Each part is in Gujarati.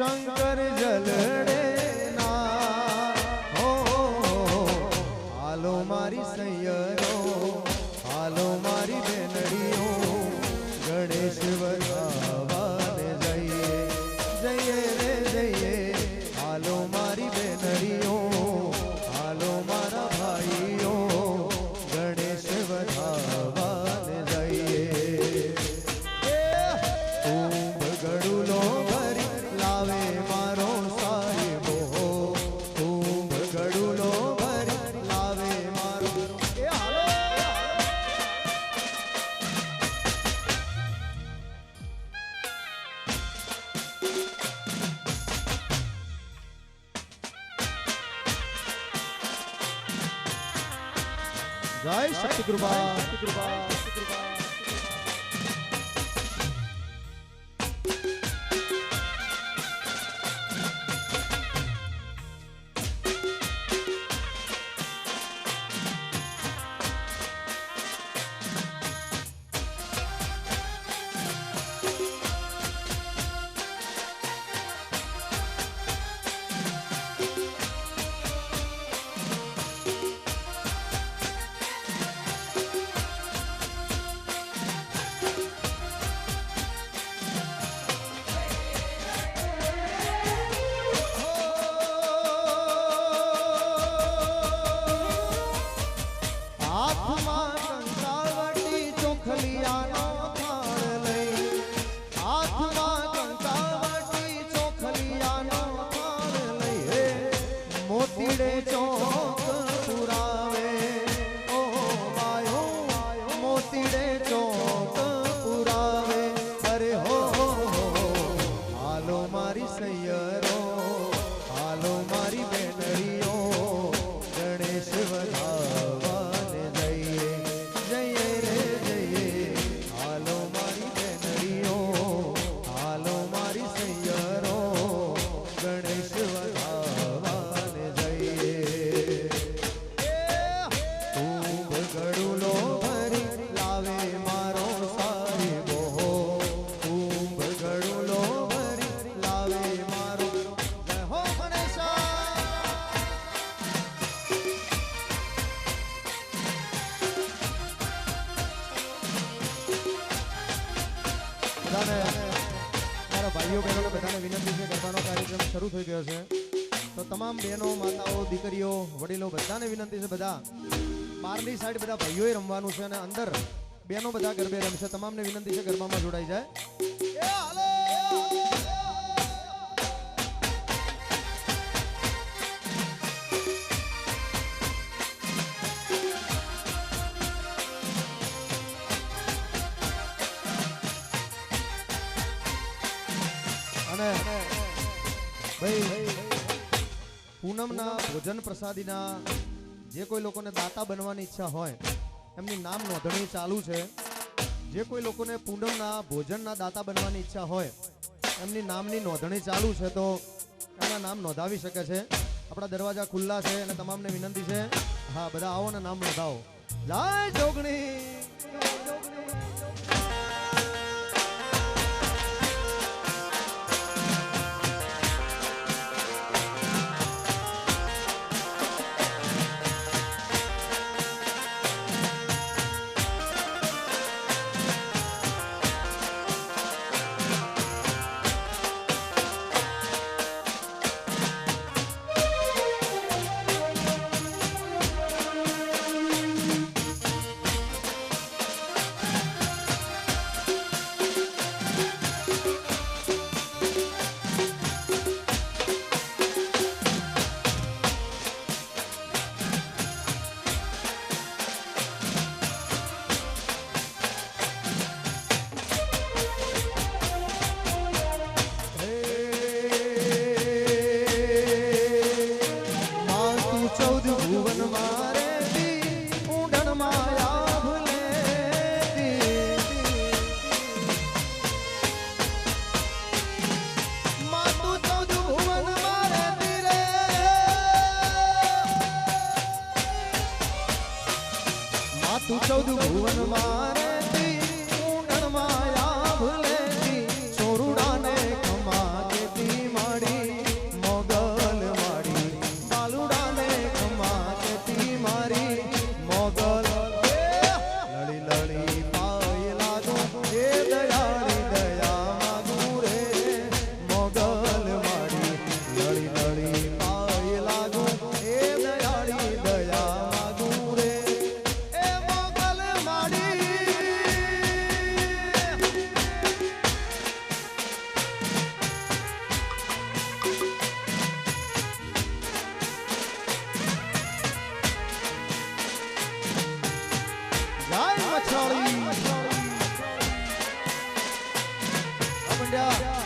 शंकर जलड़े ना हो हालो मारी सैयरो हालो मारी बेनड़ियो गणेश वधावाने जइए जइए रे जइए हालो मारी बेनड़ियो हालो मारा भाईओ गणेश वधावाने जइए कुंभ गड़ुलो भरी लावे मारो साहिबो कुंभ गड़ुलो भरी लावे मारो हालो जय शक्ति कृपा भाईओ बहनों ने बधाने विनंती है गरबानो कार्यक्रम शुरू થઈ ગયો છે તો તમામ બહેનો માતાઓ દીકરીઓ વડીલો બધાને વિનંતી છે બધા બહારની સાઈડ બધા ભાઈઓએ રમવાનું છે અને અંદર બહેનો બધા ગરબે રમશે તમામને વિનંતી છે ગરબામાં જોડાઈ જાય એ હાલો भाई पूनमना भोजन प्रसादीना जे कोई लोगों ने दाता बनवानी इच्छा होय एमनी नाम नोंधणी चालू छे जे कोई लोगों ने पूनमना भोजनना दाता बनवानी इच्छा होय एमनी नामनी नोंधणी चालू छे तो एमना नाम नोंधावी शके छे आपड़ा दरवाजा खुल्ला छे अने तमामने विनंती छे हाँ बधा आओ ने नाम नोंधाओ जय जोगणी तू चौद भुवन मारे ऊंडण माया भूले छोरुड़ा ने कमा के दी माटी માંડ્યા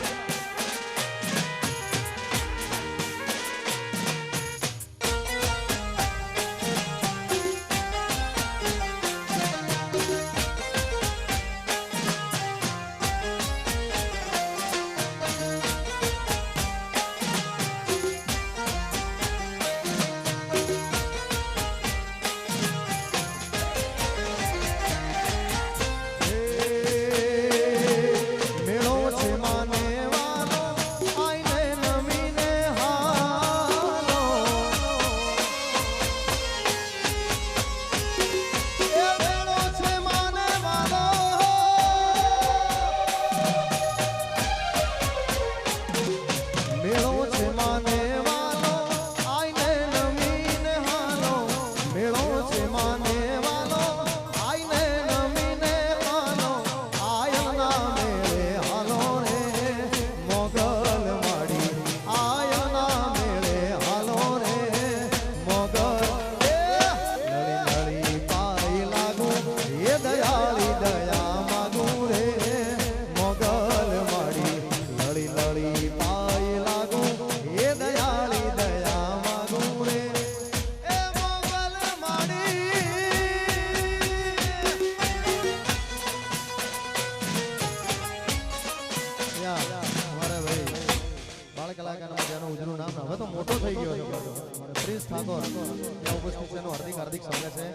હાર્દિક સ્વાગત છે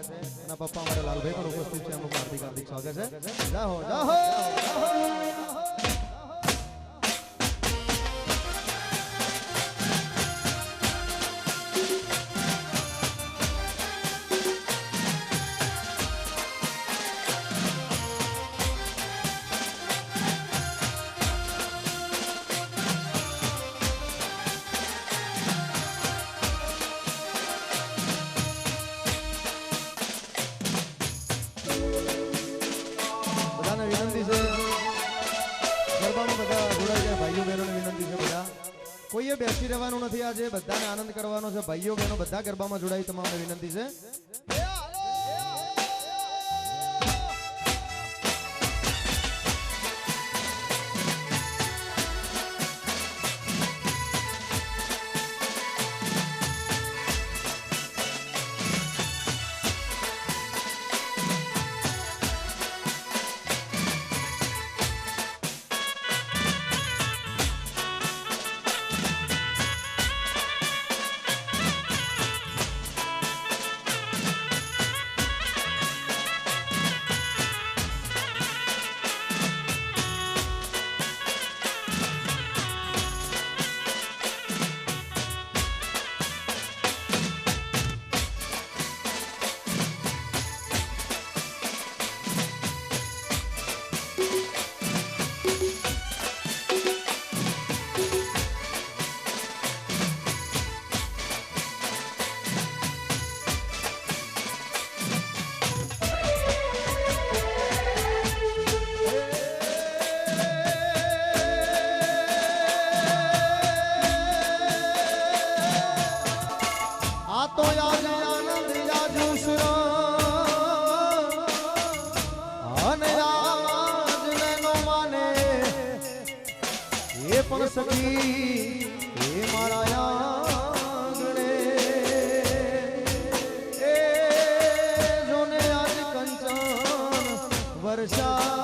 અને પપ્પા મારે લાલભાઈ પણ ઉપસ્થિત છે એમનું હાર્દિક સ્વાગત છે જય હો જય હો કોઈએ બેસી રહેવાનું નથી આજે બધાને આનંદ કરવાનો છે ભાઈઓ બહેનો બધા ગરબામાં જોડાઈ તમામને વિનંતી છે પણ સખી એ મારા આંગણે એ જોને આજ કંચન વર્ષા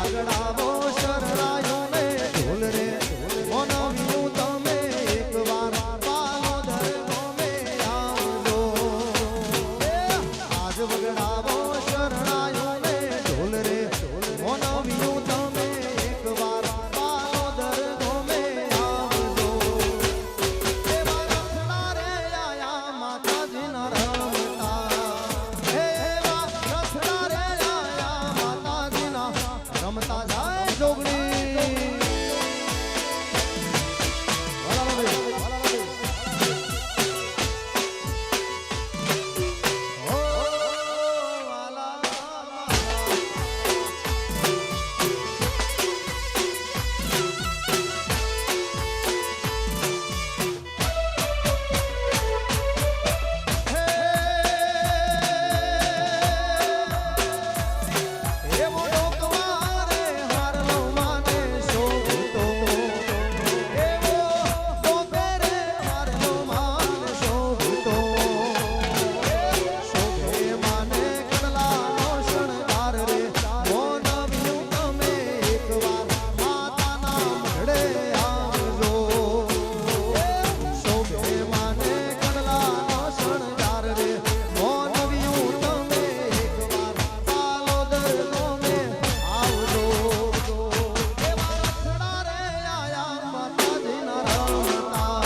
આગળ આવો શરણા એવો ડોકવારે હારલો માને શોભતો એવો ડોકરે હારલો માને શોભતો શોભે માને કડલાનો શણગાર રે મોનવ્યું તમે એકવાર માતાના મઢડે આવજો શોભે માને કડલાનો શણગાર રે મોનવ્યું તમે એકવાર પાલોદર ગોમે આવજો એવા રખડા રે આયા માતાજીના રમતા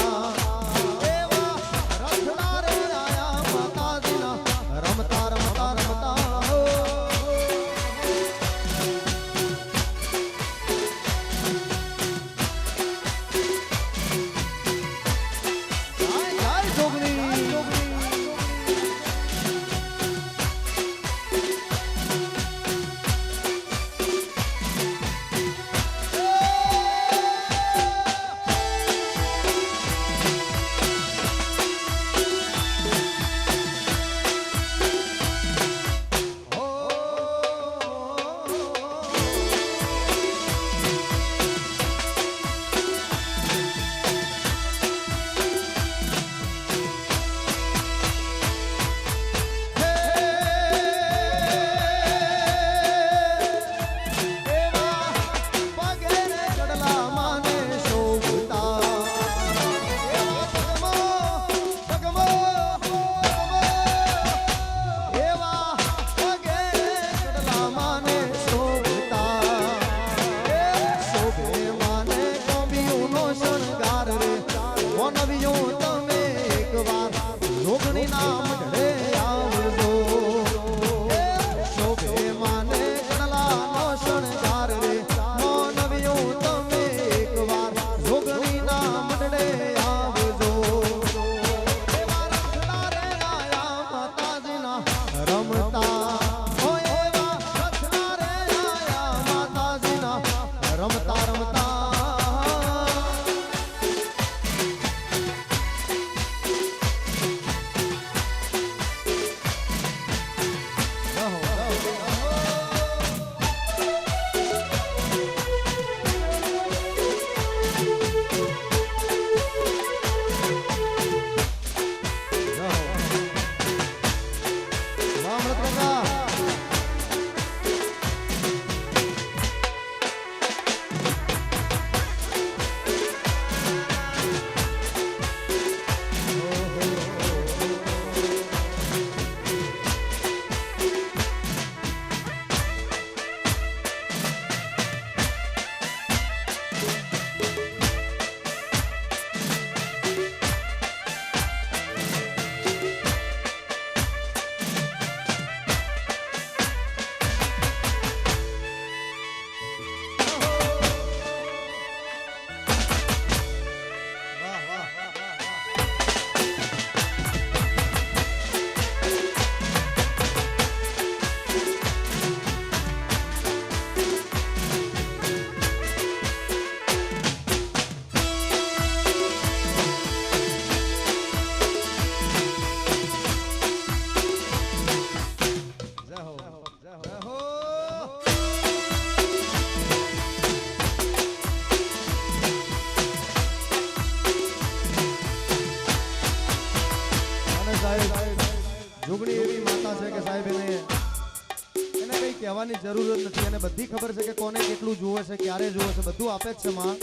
એવા રખડા રે આયા માતાજીના રમતા રમતા રમતા જય જય જોગણી રમતા રમતા જોગણી એવી માતા છે કે સાહેબ એને કઈ કહેવાની જરૂર જ નથી અને બધી ખબર છે કે કોને કેટલું જોવે છે ક્યારે જોવે છે બધું આપે જ છે માં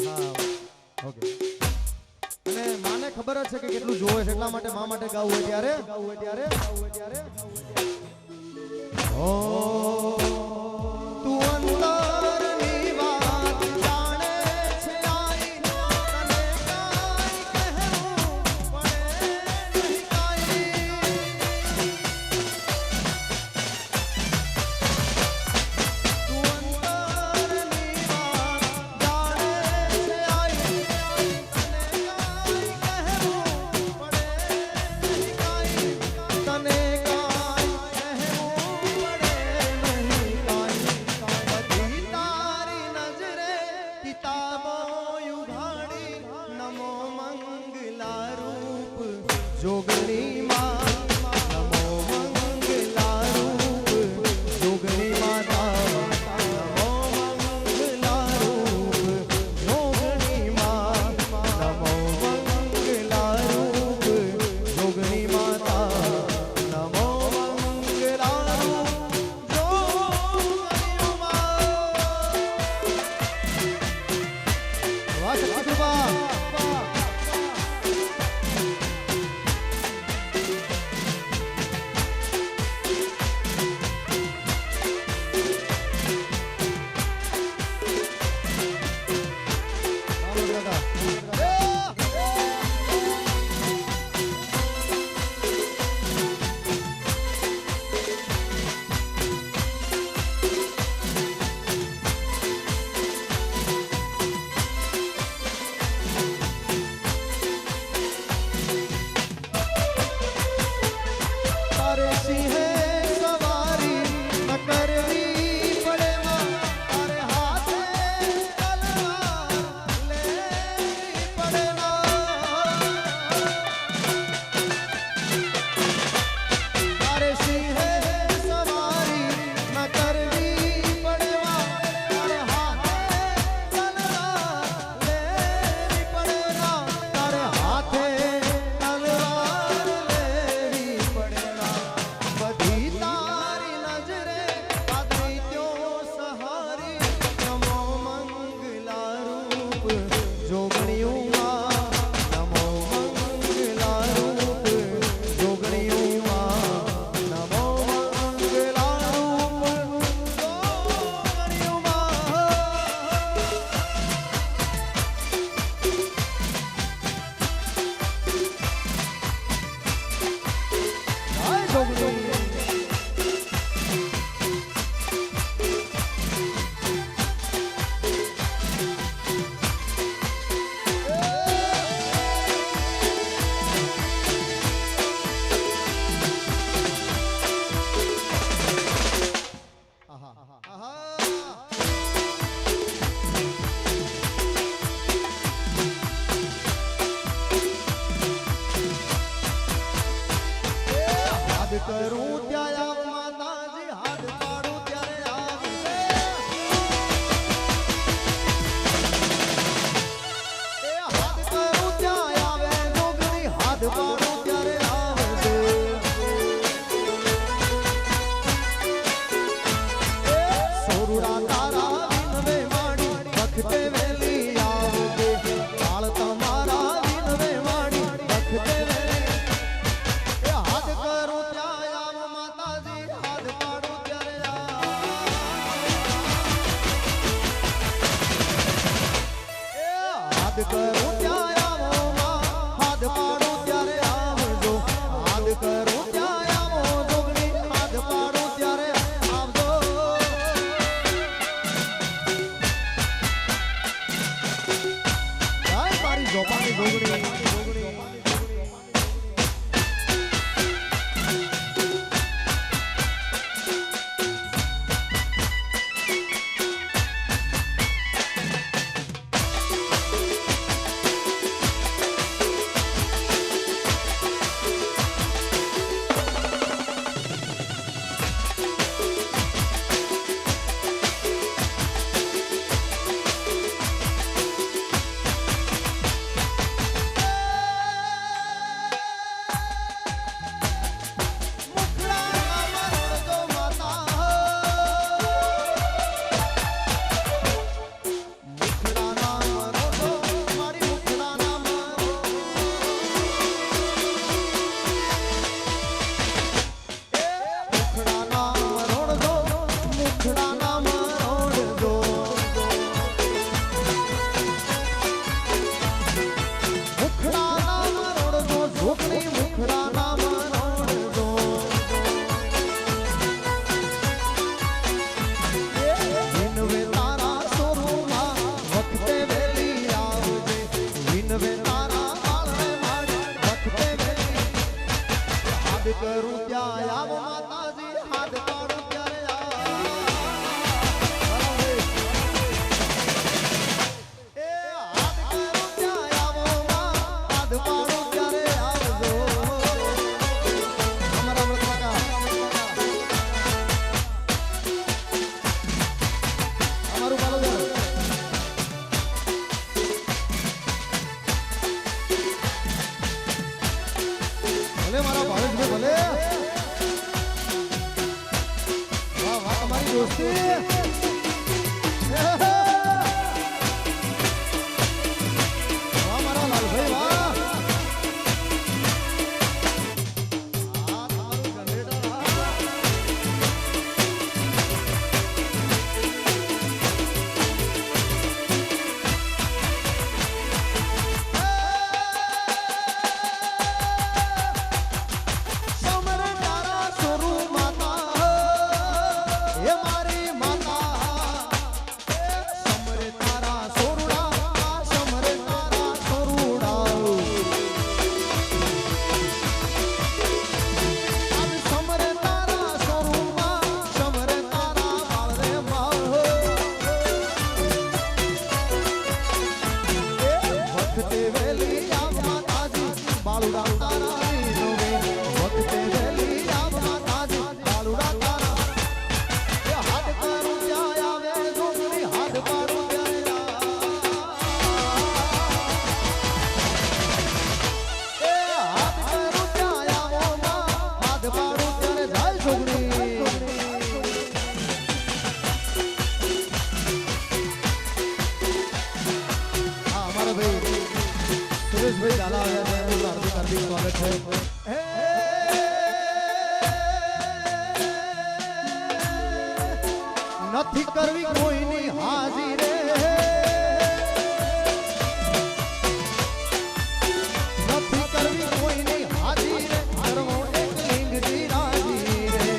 હા ઓકે અને માને ખબર જ છે કે કેટલું જોવે છે એટલા માટે માં માટે ગાવું હોય ત્યારે ઓ તું અંતરની વાત જાણે છે આઈ તને કાઈ કહેવું પડે નહીં કાઈ તું અંતરની વાત જાણે છે આઈ તને કાઈ કહેવું પડે નહીં કાઈ તને કાઈ દોસ્તી વાહ મારા લાલભાઈ વાહ આ તમારું જનરેટર સુરેશભાઈ ઝાલા આવ્યા છે એમનું હાર્દિક હાર્દિક સ્વાગત છે નથી કરવી કોઈની હાજી રે નથી કરવી કોઈની હાજી રે કરવો એક લિંગજી રાજી રે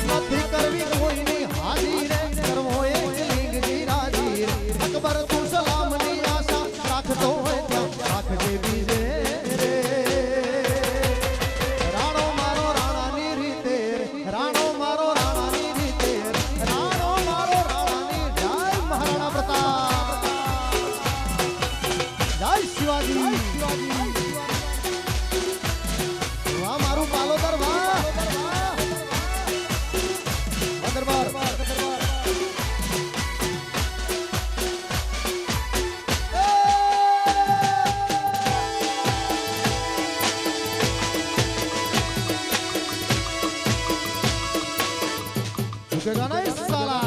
નથી કરવી કોઈની હાજી રે કરવો એક લિંગજી રાજી રે અકબર તું સલામની આશા રાખતો હોય ત્યાં રાખજે બીજે રે રાણો મારો રાણાની રીતે રાણો મારો રાણાની રીતે રાણો મારો રાણાની જય મહારાણા પ્રતાપ જય શિવાજી વાહ મારું પાલોદર વાહ દરબાર झुकेगा नहीं साला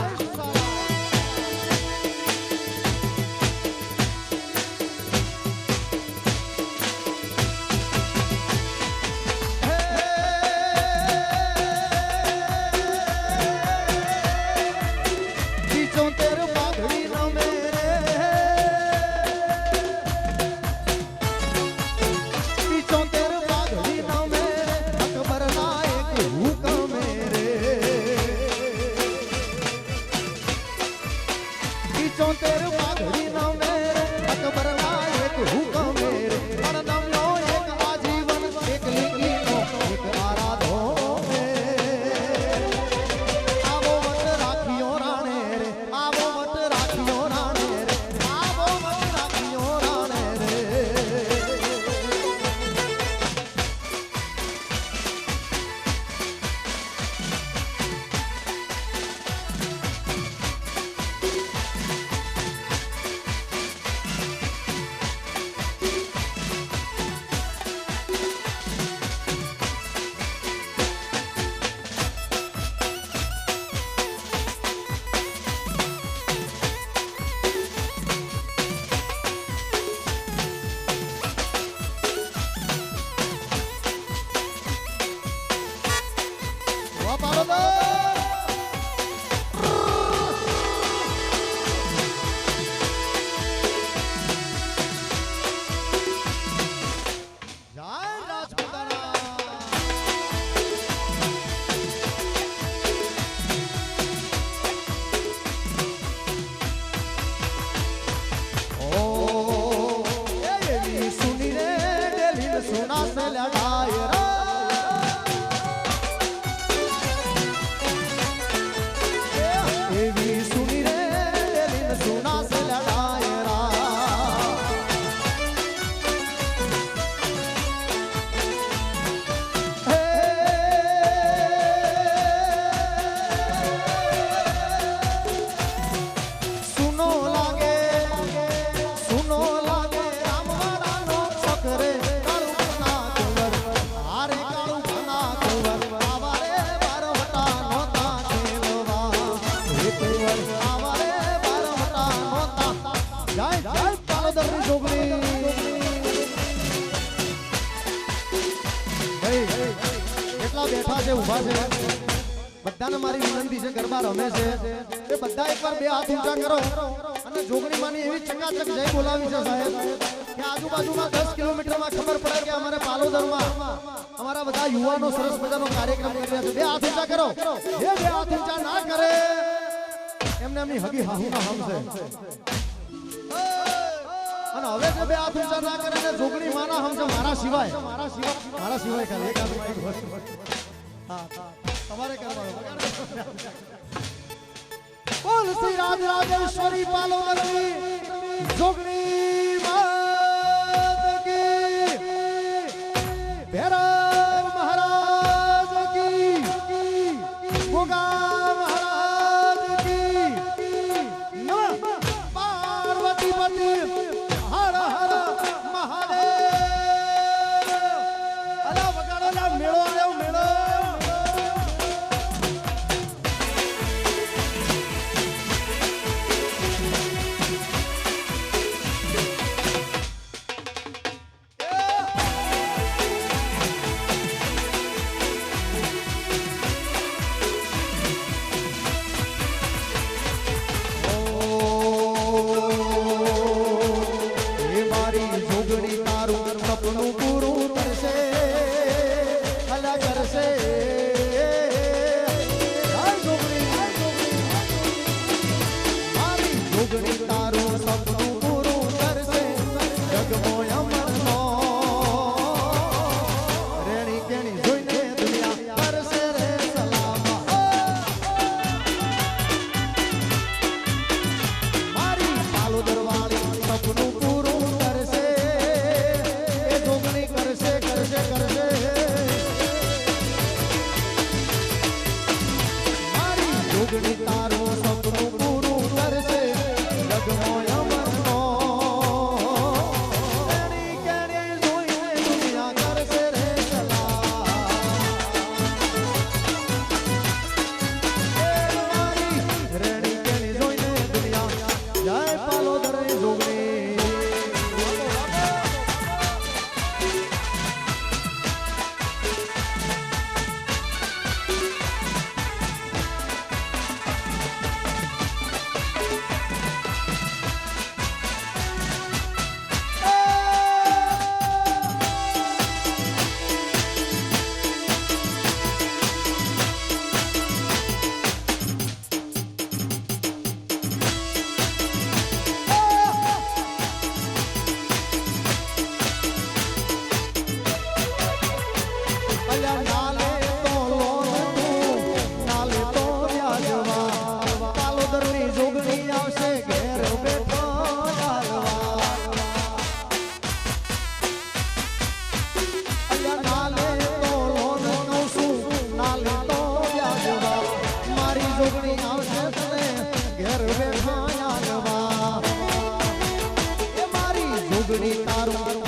જેટલા બેઠા છે ઊભા છે બધાને મારી વિનંતી છે ગરબા રમે છે એ બધા એકવાર બે હાથ ઊંચા કરો અને જોગણી માની એવી ચકાચક જય બોલાવી છે સાહેબ કે આજુબાજુમાં 10 કિલોમીટરમાં ખબર પડે કે અમારે પાલોદરમાં અમારા બધા યુવાનો સરસ મજાનો કાર્યક્રમ કરી રહ્યા છે બે હાથ ઊંચા કરો એ બે હાથ ઊંચા ના કરે એમને એમની હગી હાહુના હમ છે અને હવે જે બે હાથ ઊંચા ના કરે ને જોગણી માના હમ છે મારા સિવાય ખાલી એક હાથ હા તમારે કરવાનો બોલ શ્રી રાજ રાજેશ્વરી પાલોદરની જોગણી માત કી ભૈરવ મહારાજ કી ગોગા મહારાજ કી નમઃ પાર્વતી પતિ હર હર મહાદેવ અલા વગાડો લા મેળો આવ્યો મેળો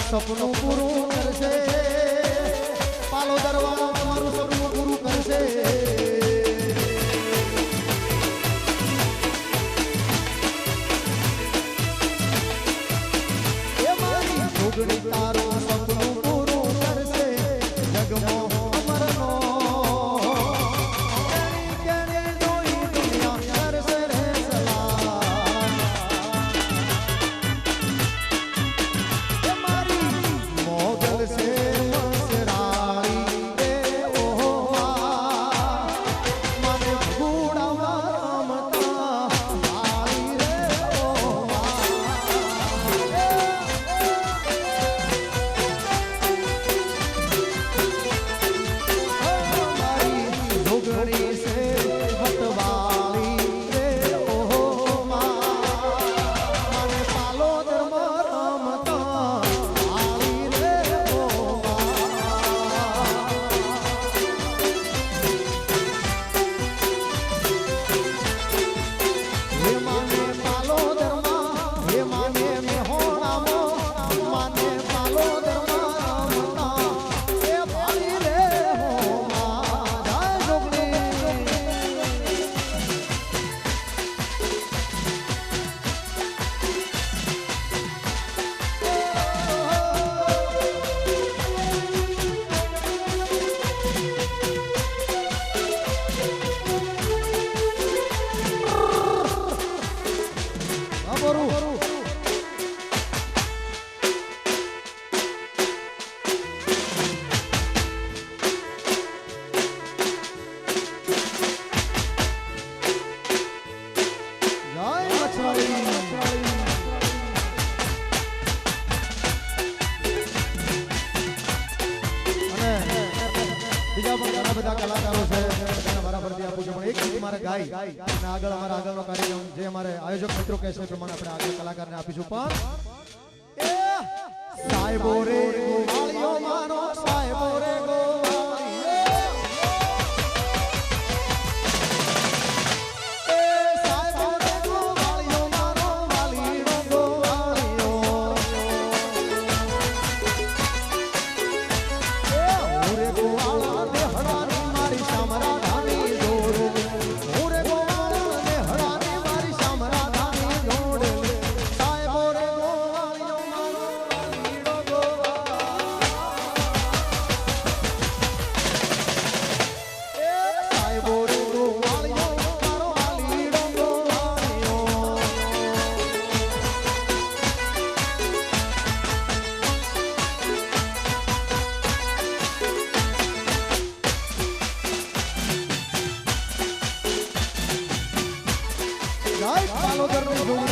સપનું પૂરું કરશે પાલોદર વાળા તમારું સપનું પૂરું કરશે એ મારી જોગણી તારું સપનું પૂરું કરશે જગમો અમરનો બીજા પણ ઘણા બધા કલાકારો છે બધાને બરાબરથી આપું છું પણ એક ગીત મારે ગાઈ અને આગળ અમારા આગળનો કાર્યક્રમ જે અમારે આયોજક મિત્રો કહેશે એ પ્રમાણે આપણે આગળ કલાકારને આપીશું પણ સાહેબો રે ગોવાળિયો મારો સાહેબો રે જય કાલોદરની જોડી